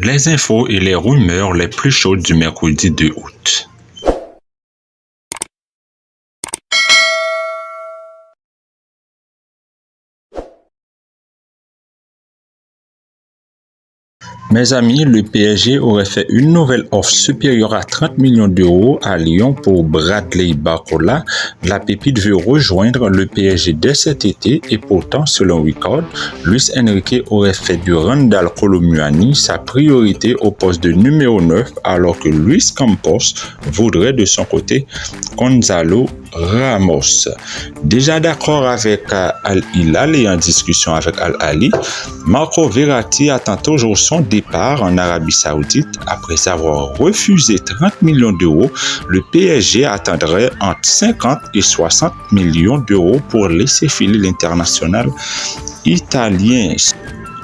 Les infos et les rumeurs les plus chaudes du mercredi 2 août. Mes amis, le PSG aurait fait une nouvelle offre supérieure à 30 millions d'euros à Lyon pour Bradley Barcola. La pépite veut rejoindre le PSG dès cet été et pourtant, selon Record, Luis Enrique aurait fait du Randal Kolo Muani sa priorité au poste de numéro 9 alors que Luis Campos voudrait de son côté Gonzalo Ramos. Déjà d'accord avec Al Hilal et en discussion avec Al Ahly, Marco Verratti attend toujours son départ en Arabie Saoudite. Après avoir refusé 30 millions d'euros, le PSG attendrait entre 50 et 60 millions d'euros pour laisser filer l'international italien.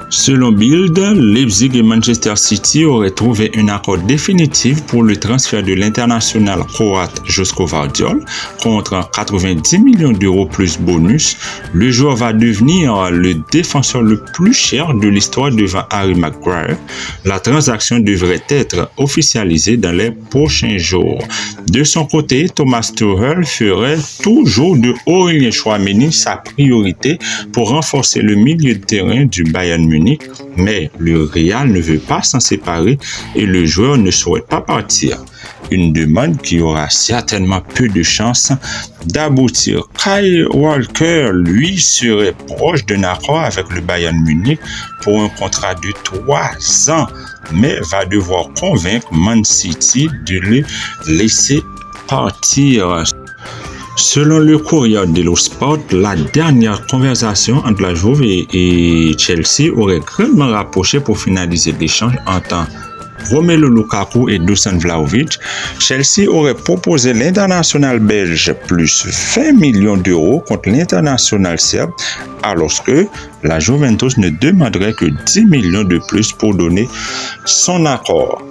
Selon Bild, Leipzig et Manchester City auraient trouvé un accord définitif pour le transfert de l'international croate Josko Vardiol contre 90 millions d'euros plus bonus. Le joueur va devenir le défenseur le plus cher de l'histoire devant Harry Maguire. La transaction devrait être officialisée dans les prochains jours. De son côté, Thomas Tuchel ferait toujours de Aurélien Tchouaméni sa priorité pour renforcer le milieu de terrain du Bayern Munich. Mais le Real ne veut pas s'en séparer et le joueur ne souhaite pas partir. Une demande qui aura certainement peu de chances d'aboutir. Kyle Walker, lui, serait proche d'un accord avec le Bayern Munich pour un contrat de 3 ans, mais va devoir convaincre Man City de le laisser partir. Selon le Corriere dello Sport, la dernière conversation entre la Juve et Chelsea aurait grandement rapproché pour finaliser l'échange entre Romelu Lukaku et Dusan Vlahovic. Chelsea aurait proposé l'international belge plus 20 millions d'euros contre l'international serbe, alors que la Juventus ne demanderait que 10 millions de plus pour donner son accord.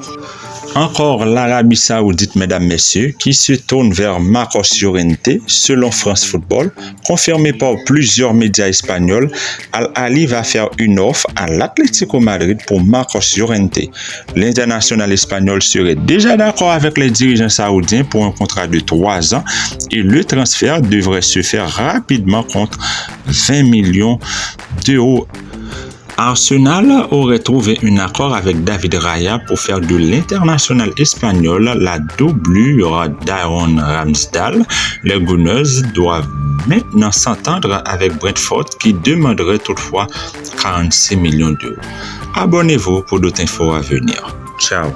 Encore l'Arabie Saoudite, mesdames, messieurs, qui se tourne vers Marcos Llorente, selon France Football, confirmé par plusieurs médias espagnols. Al Ahly va faire une offre à l'Atlético Madrid pour Marcos Llorente. L'international espagnol serait déjà d'accord avec les dirigeants saoudiens pour un contrat de 3 ans et le transfert devrait se faire rapidement contre 20 millions d'euros. Arsenal aurait trouvé un accord avec David Raya pour faire de l'international espagnol la doublure d'Aaron Ramsdale. Les Gunners doivent maintenant s'entendre avec Brentford qui demanderait toutefois 46 millions d'euros. Abonnez-vous pour d'autres infos à venir. Ciao.